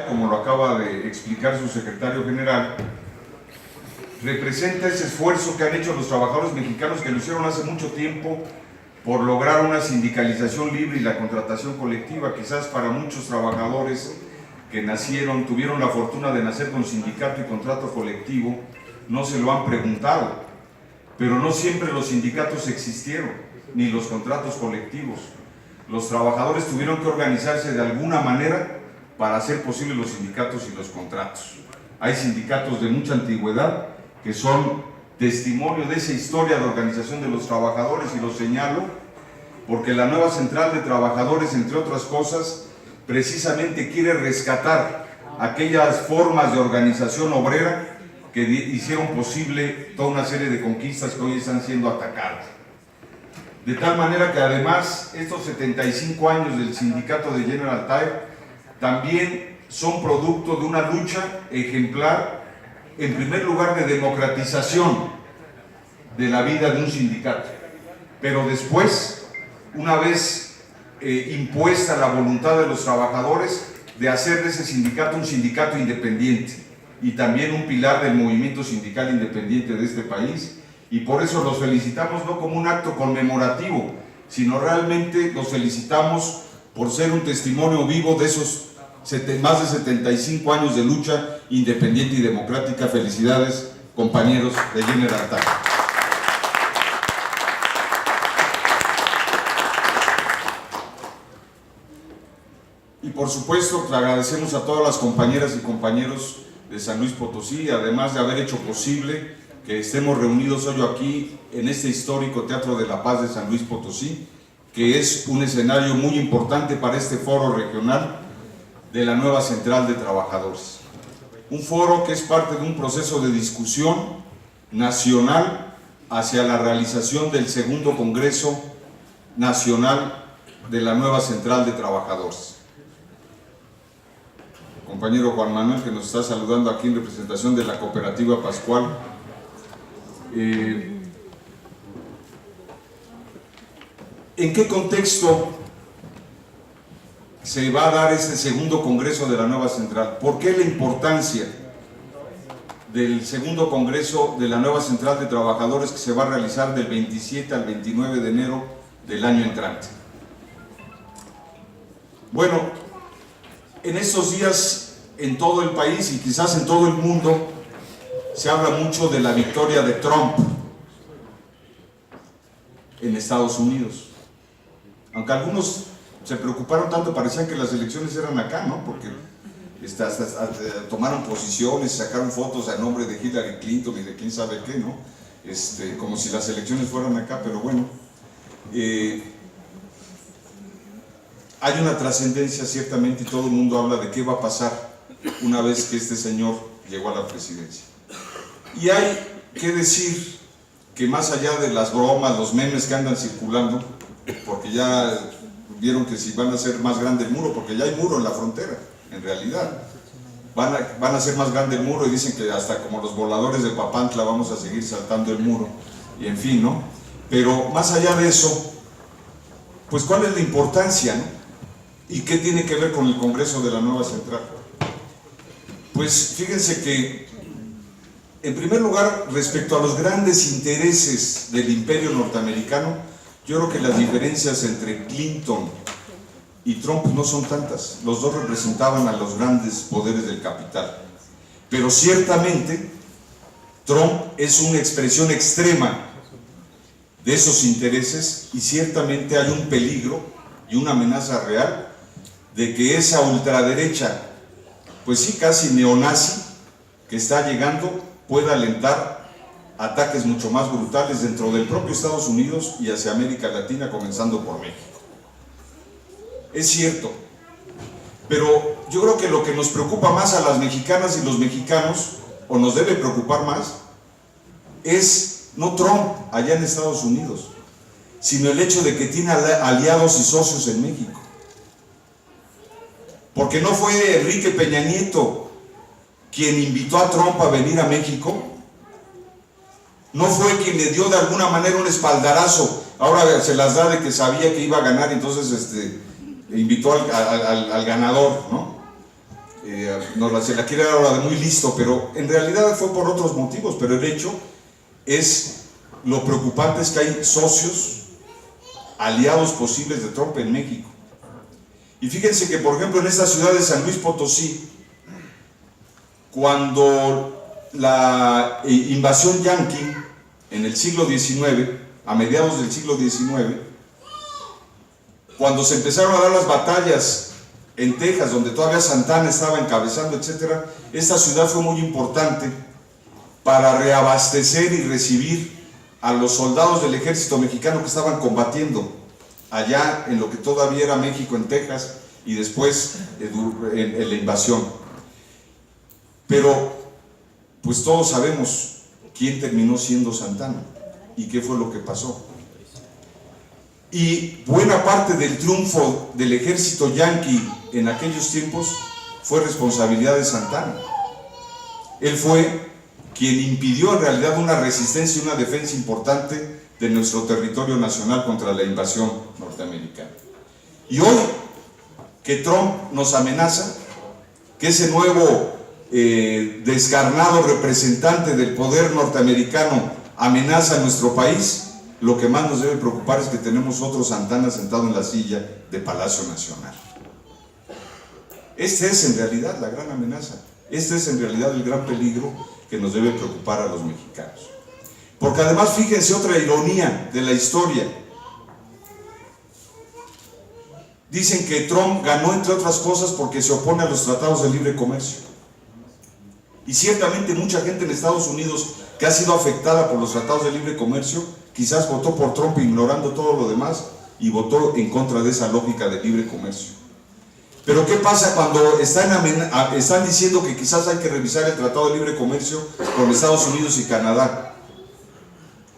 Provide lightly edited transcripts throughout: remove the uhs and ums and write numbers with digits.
Como lo acaba de explicar su secretario general, representa ese esfuerzo que han hecho los trabajadores mexicanos, que lo hicieron hace mucho tiempo, por lograr una sindicalización libre y la contratación colectiva. Quizás para muchos trabajadores que tuvieron la fortuna de nacer con sindicato y contrato colectivo, no se lo han preguntado, pero no siempre los sindicatos existieron, ni los contratos colectivos. Los trabajadores tuvieron que organizarse de alguna manera para hacer posible los sindicatos y los contratos. Hay sindicatos de mucha antigüedad que son testimonio de esa historia de organización de los trabajadores, y lo señalo porque la nueva Central de Trabajadores, entre otras cosas, precisamente quiere rescatar aquellas formas de organización obrera que hicieron posible toda una serie de conquistas que hoy están siendo atacadas. De tal manera que además estos 75 años del sindicato de General Tire también son producto de una lucha ejemplar, en primer lugar, de democratización de la vida de un sindicato, pero después, una vez impuesta la voluntad de los trabajadores, de hacer de ese sindicato un sindicato independiente y también un pilar del movimiento sindical independiente de este país. Y por eso los felicitamos, no como un acto conmemorativo, sino realmente los felicitamos por ser un testimonio vivo de esos más de 75 años de lucha independiente y democrática. Felicidades, compañeros de General Tire. Y por supuesto, le agradecemos a todas las compañeras y compañeros de San Luis Potosí, además de haber hecho posible que estemos reunidos hoy aquí en este histórico Teatro de la Paz de San Luis Potosí, que es un escenario muy importante para este foro regional de la nueva Central de Trabajadores. Un foro que es parte de un proceso de discusión nacional hacia la realización del segundo Congreso Nacional de la nueva Central de Trabajadores. El compañero Juan Manuel, que nos está saludando aquí en representación de la Cooperativa Pascual. ¿En qué contexto se va a dar este segundo Congreso de la nueva Central? ¿Por qué la importancia del segundo Congreso de la nueva Central de Trabajadores, que se va a realizar del 27 al 29 de enero del año entrante? Bueno, en estos días en todo el país y quizás en todo el mundo se habla mucho de la victoria de Trump en Estados Unidos. Aunque algunos se preocuparon tanto, parecían que las elecciones eran acá, ¿no? Porque tomaron posiciones, sacaron fotos a nombre de Hillary Clinton y de quién sabe qué, ¿no? Como si las elecciones fueran acá, pero bueno. Hay una trascendencia ciertamente, y todo el mundo habla de qué va a pasar una vez que este señor llegó a la presidencia. Y hay que decir que más allá de las bromas, los memes que andan circulando, porque ya vieron que si van a hacer más grande el muro, porque ya hay muro en la frontera, en realidad, van a hacer más grande el muro, y dicen que hasta como los voladores de Papantla vamos a seguir saltando el muro, y en fin, ¿no? Pero más allá de eso, pues ¿cuál es la importancia, no? ¿Y qué tiene que ver con el Congreso de la nueva Central? Pues fíjense que, en primer lugar, respecto a los grandes intereses del imperio norteamericano, yo creo que las diferencias entre Clinton y Trump no son tantas. Los dos representaban a los grandes poderes del capital. Pero ciertamente, Trump es una expresión extrema de esos intereses, y ciertamente hay un peligro y una amenaza real de que esa ultraderecha, pues sí, casi neonazi, que está llegando, pueda alentar ataques mucho más brutales dentro del propio Estados Unidos y hacia América Latina, comenzando por México. Es cierto, pero yo creo que lo que nos preocupa más a las mexicanas y los mexicanos, o nos debe preocupar más, es no Trump allá en Estados Unidos, sino el hecho de que tiene aliados y socios en México. Porque no fue Enrique Peña Nieto quien invitó a Trump a venir a México, no fue quien le dio de alguna manera un espaldarazo, ahora se las da de que sabía que iba a ganar, entonces invitó al ganador, ¿no? se la quiere dar ahora de muy listo, pero en realidad fue por otros motivos, pero el hecho es, lo preocupante es que hay socios, aliados posibles de Trump en México. Y fíjense que, por ejemplo, en esta ciudad de San Luis Potosí, cuando la invasión yanqui en el siglo XIX, a mediados del siglo XIX, cuando se empezaron a dar las batallas en Texas, donde todavía Santana estaba encabezando, etc., esta ciudad fue muy importante para reabastecer y recibir a los soldados del ejército mexicano que estaban combatiendo allá en lo que todavía era México, en Texas, y después en la invasión. Pero pues todos sabemos quién terminó siendo Santana y qué fue lo que pasó. Y buena parte del triunfo del ejército yanqui en aquellos tiempos fue responsabilidad de Santana. Él fue quien impidió en realidad una resistencia y una defensa importante de nuestro territorio nacional contra la invasión norteamericana. Y hoy que Trump nos amenaza, que ese nuevo descarnado representante del poder norteamericano amenaza a nuestro país, lo que más nos debe preocupar es que tenemos otro Santana sentado en la silla de Palacio Nacional. Esta es en realidad la gran amenaza, este es en realidad el gran peligro que nos debe preocupar a los mexicanos. Porque además, fíjense otra ironía de la historia. Dicen que Trump ganó, entre otras cosas, porque se opone a los tratados de libre comercio. Y ciertamente mucha gente en Estados Unidos que ha sido afectada por los tratados de libre comercio, quizás votó por Trump ignorando todo lo demás y votó en contra de esa lógica de libre comercio. Pero ¿qué pasa cuando están diciendo que quizás hay que revisar el Tratado de Libre Comercio con Estados Unidos y Canadá?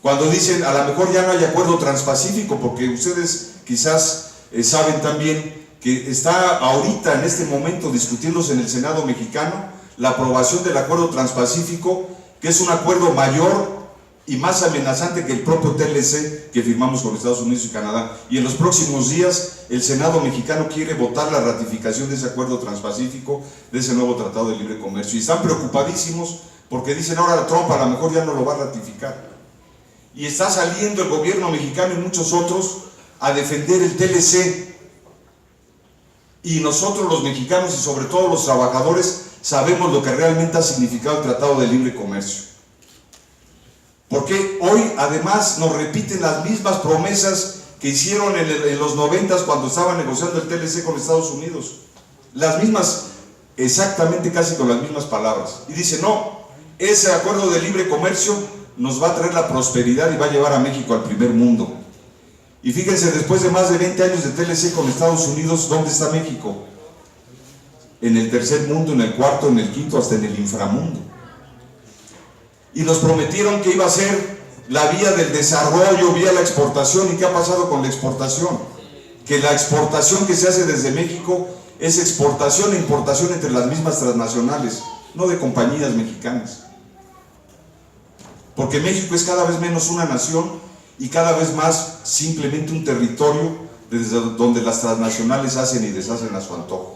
Cuando dicen, a lo mejor ya no hay acuerdo transpacífico, porque ustedes quizás saben también que está ahorita en este momento discutiéndose en el Senado mexicano la aprobación del acuerdo transpacífico, que es un acuerdo mayor y más amenazante que el propio TLC que firmamos con Estados Unidos y Canadá. Y en los próximos días el Senado mexicano quiere votar la ratificación de ese acuerdo transpacífico, de ese nuevo Tratado de Libre Comercio. Y están preocupadísimos porque dicen, ahora Trump a lo mejor ya no lo va a ratificar. Y está saliendo el gobierno mexicano y muchos otros a defender el TLC. Y nosotros los mexicanos y sobre todo los trabajadores sabemos lo que realmente ha significado el Tratado de Libre Comercio. Porque hoy además nos repiten las mismas promesas que hicieron en los 90 cuando estaban negociando el TLC con Estados Unidos. Las mismas, exactamente casi con las mismas palabras. Y dice, no, ese acuerdo de libre comercio nos va a traer la prosperidad y va a llevar a México al primer mundo. Y fíjense, después de más de 20 años de TLC con Estados Unidos, ¿dónde está México? En el tercer mundo, en el cuarto, en el quinto, hasta en el inframundo. Y nos prometieron que iba a ser la vía del desarrollo, vía la exportación. ¿Y qué ha pasado con la exportación? Que la exportación que se hace desde México es exportación e importación entre las mismas transnacionales, no de compañías mexicanas. Porque México es cada vez menos una nación y cada vez más simplemente un territorio desde donde las transnacionales hacen y deshacen a su antojo.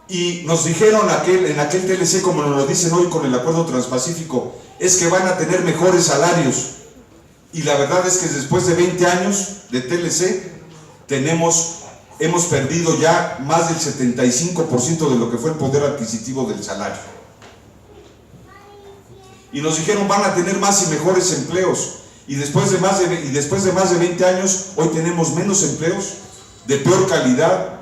Y nos dijeron en aquel TLC, como nos lo dicen hoy con el acuerdo transpacífico, es que van a tener mejores salarios. Y la verdad es que después de 20 años de TLC, hemos perdido ya más del 75% de lo que fue el poder adquisitivo del salario. Y nos dijeron, van a tener más y mejores empleos. Y después de más de 20 años, hoy tenemos menos empleos, de peor calidad.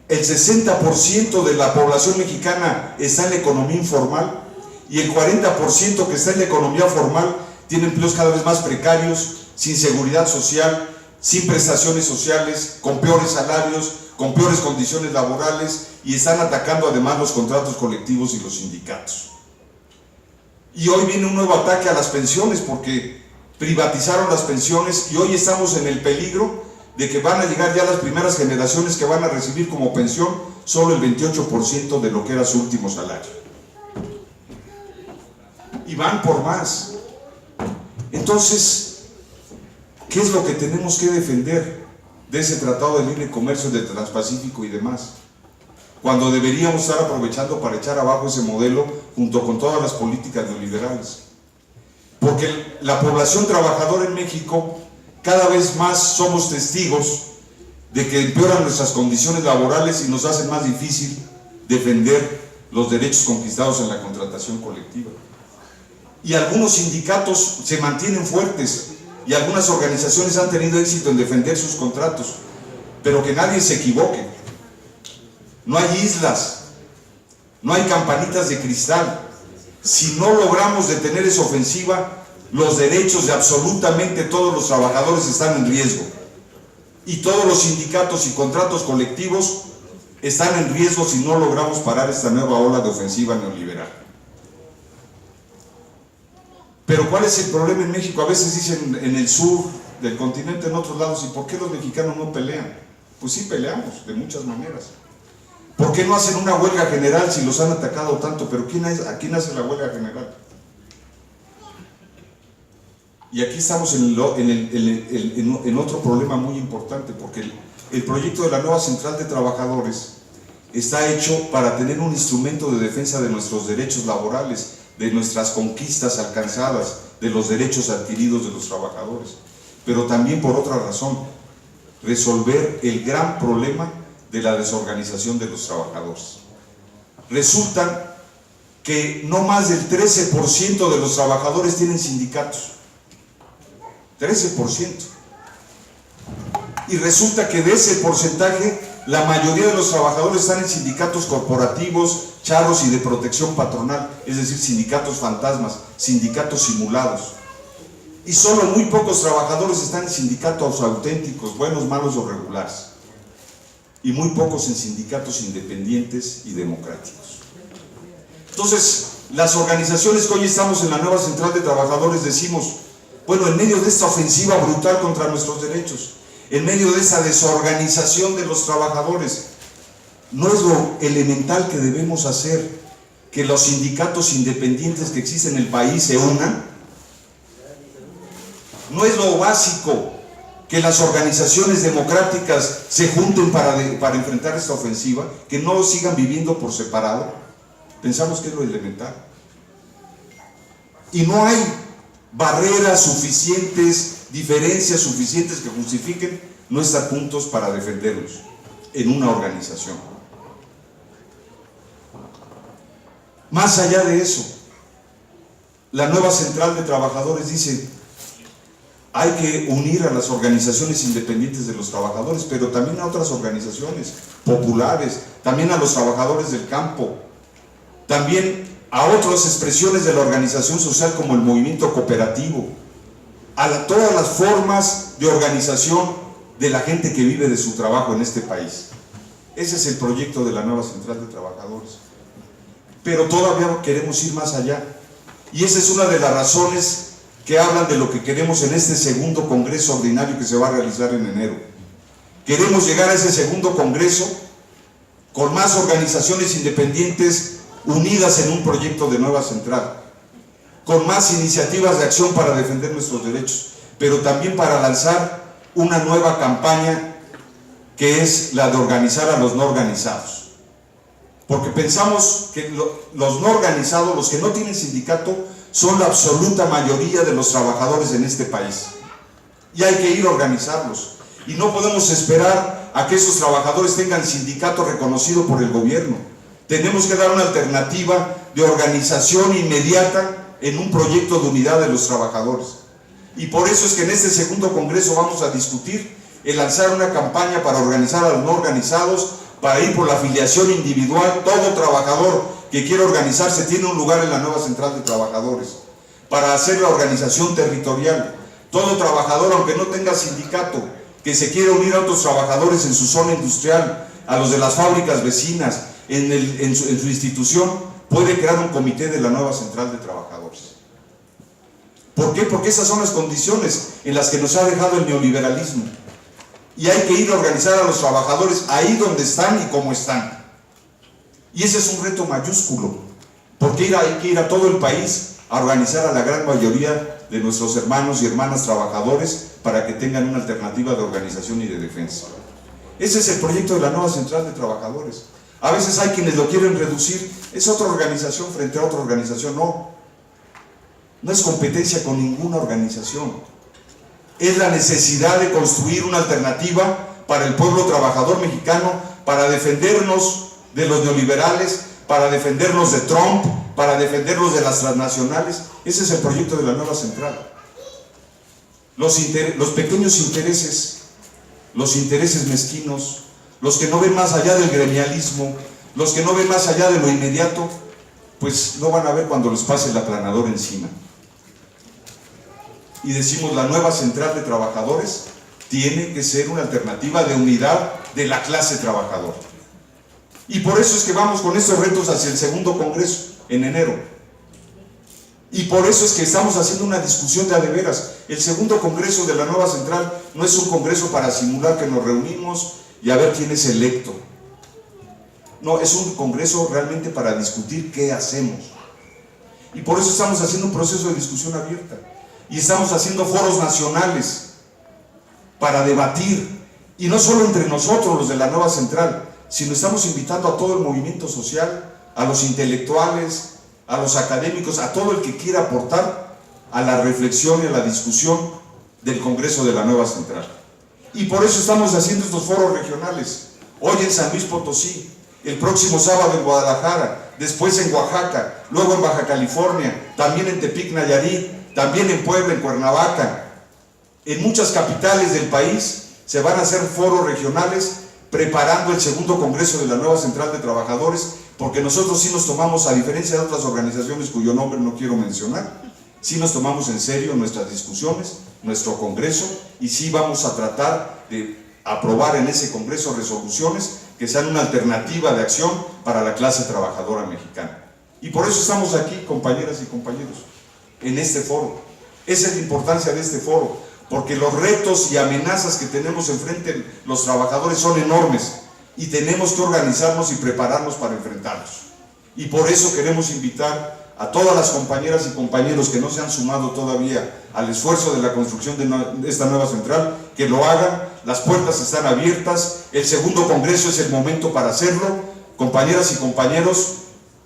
El 60% de la población mexicana está en la economía informal y el 40% que está en la economía formal tiene empleos cada vez más precarios, sin seguridad social, sin prestaciones sociales, con peores salarios, con peores condiciones laborales, y están atacando además los contratos colectivos y los sindicatos. Y hoy viene un nuevo ataque a las pensiones porque privatizaron las pensiones y hoy estamos en el peligro de que van a llegar ya las primeras generaciones que van a recibir como pensión solo el 28% de lo que era su último salario. Y van por más. Entonces, ¿qué es lo que tenemos que defender? de ese Tratado de Libre Comercio del Transpacífico y demás, cuando deberíamos estar aprovechando para echar abajo ese modelo junto con todas las políticas neoliberales. Porque la población trabajadora en México, cada vez más somos testigos de que empeoran nuestras condiciones laborales y nos hacen más difícil defender los derechos conquistados en la contratación colectiva. Y algunos sindicatos se mantienen fuertes y algunas organizaciones han tenido éxito en defender sus contratos, pero que nadie se equivoque. No hay islas, no hay campanitas de cristal. Si no logramos detener esa ofensiva, los derechos de absolutamente todos los trabajadores están en riesgo. Y todos los sindicatos y contratos colectivos están en riesgo si no logramos parar esta nueva ola de ofensiva neoliberal. Pero ¿cuál es el problema en México? A veces dicen en el sur del continente, en otros lados, ¿y por qué los mexicanos no pelean? Pues sí peleamos, de muchas maneras. ¿Por qué no hacen una huelga general si los han atacado tanto? Pero ¿a quién hace la huelga general? Y aquí estamos en otro problema muy importante, porque el proyecto de la nueva Central de Trabajadores está hecho para tener un instrumento de defensa de nuestros derechos laborales, de nuestras conquistas alcanzadas, de los derechos adquiridos de los trabajadores, pero también por otra razón, resolver el gran problema de la desorganización de los trabajadores. Resulta que no más del 13% de los trabajadores tienen sindicatos. 13%. Y resulta que de ese porcentaje, la mayoría de los trabajadores están en sindicatos corporativos, charros y de protección patronal, es decir, sindicatos fantasmas, sindicatos simulados. Y solo muy pocos trabajadores están en sindicatos auténticos, buenos, malos o regulares. Y muy pocos en sindicatos independientes y democráticos. Entonces, las organizaciones que hoy estamos en la nueva Central de Trabajadores decimos, bueno, en medio de esta ofensiva brutal contra nuestros derechos, en medio de esa desorganización de los trabajadores, ¿no es lo elemental que debemos hacer que los sindicatos independientes que existen en el país se unan? ¿No es lo básico que las organizaciones democráticas se junten para enfrentar esta ofensiva? Que no sigan viviendo por separado. Pensamos que es lo elemental. Y no hay barreras suficientes, diferencias suficientes que justifiquen no estar juntos para defenderlos en una organización. Más allá de eso, la nueva Central de Trabajadores dice, hay que unir a las organizaciones independientes de los trabajadores, pero también a otras organizaciones populares, también a los trabajadores del campo, también a otras expresiones de la organización social como el movimiento cooperativo, a todas las formas de organización de la gente que vive de su trabajo en este país. Ese es el proyecto de la nueva Central de Trabajadores. Pero todavía queremos ir más allá. Y esa es una de las razones que hablan de lo que queremos en este segundo congreso ordinario que se va a realizar en enero. Queremos llegar a ese segundo congreso con más organizaciones independientes unidas en un proyecto de nueva central, con más iniciativas de acción para defender nuestros derechos, pero también para lanzar una nueva campaña que es la de organizar a los no organizados. Porque pensamos que los no organizados, los que no tienen sindicato, son la absoluta mayoría de los trabajadores en este país. Y hay que ir a organizarlos. Y no podemos esperar a que esos trabajadores tengan sindicato reconocido por el gobierno. Tenemos que dar una alternativa de organización inmediata en un proyecto de unidad de los trabajadores. Y por eso es que en este segundo congreso vamos a discutir el lanzar una campaña para organizar a los no organizados, para ir por la afiliación individual. Todo trabajador que quiera organizarse tiene un lugar en la nueva Central de Trabajadores, para hacer la organización territorial. Todo trabajador, aunque no tenga sindicato, que se quiera unir a otros trabajadores en su zona industrial, a los de las fábricas vecinas, en su institución, puede crear un comité de la nueva Central de Trabajadores. ¿Por qué? Porque esas son las condiciones en las que nos ha dejado el neoliberalismo. Y hay que ir a organizar a los trabajadores ahí donde están y como están. Y ese es un reto mayúsculo, porque hay que ir a todo el país a organizar a la gran mayoría de nuestros hermanos y hermanas trabajadores para que tengan una alternativa de organización y de defensa. Ese es el proyecto de la nueva Central de Trabajadores. A veces hay quienes lo quieren reducir, es otra organización frente a otra organización. No es competencia con ninguna organización. Es la necesidad de construir una alternativa para el pueblo trabajador mexicano, para defendernos de los neoliberales, para defendernos de Trump, para defendernos de las transnacionales. Ese es el proyecto de la nueva Central. Los pequeños intereses, los intereses mezquinos, los que no ven más allá del gremialismo, los que no ven más allá de lo inmediato, pues no van a ver cuando les pase el aplanador encima. Y decimos, la nueva Central de Trabajadores tiene que ser una alternativa de unidad de la clase trabajadora. Y por eso es que vamos con estos retos hacia el segundo congreso, en enero. Y por eso es que estamos haciendo una discusión de a de veras. El segundo congreso de la nueva Central no es un congreso para simular que nos reunimos y a ver quién es electo. No, es un congreso realmente para discutir qué hacemos. Y por eso estamos haciendo un proceso de discusión abierta. Y estamos haciendo foros nacionales para debatir, y no solo entre nosotros los de la nueva Central, sino estamos invitando a todo el movimiento social, a los intelectuales, a los académicos, a todo el que quiera aportar a la reflexión y a la discusión del Congreso de la nueva Central. Y por eso estamos haciendo estos foros regionales, hoy en San Luis Potosí, el próximo sábado en Guadalajara, después en Oaxaca, luego en Baja California, también en Tepic, Nayarit, también en Puebla, en Cuernavaca. En muchas capitales del país se van a hacer foros regionales preparando el segundo congreso de la nueva Central de Trabajadores, porque nosotros sí nos tomamos, a diferencia de otras organizaciones cuyo nombre no quiero mencionar, sí nos tomamos en serio nuestras discusiones, nuestro congreso, y sí vamos a tratar de aprobar en ese congreso resoluciones que sean una alternativa de acción para la clase trabajadora mexicana. Y por eso estamos aquí, compañeras y compañeros, en este foro. Esa es la importancia de este foro, porque los retos y amenazas que tenemos enfrente los trabajadores son enormes y tenemos que organizarnos y prepararnos para enfrentarlos. Y por eso queremos invitar a todas las compañeras y compañeros que no se han sumado todavía al esfuerzo de la construcción de esta nueva central, que lo hagan. Las puertas están abiertas, el segundo congreso es el momento para hacerlo. Compañeras y compañeros,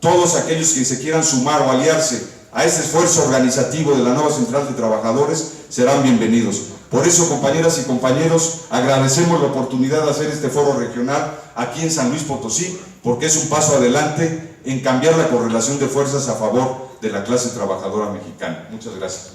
todos aquellos que se quieran sumar o aliarse a este esfuerzo organizativo de la nueva Central de Trabajadores serán bienvenidos. Por eso, compañeras y compañeros, agradecemos la oportunidad de hacer este foro regional aquí en San Luis Potosí, porque es un paso adelante en cambiar la correlación de fuerzas a favor de la clase trabajadora mexicana. Muchas gracias.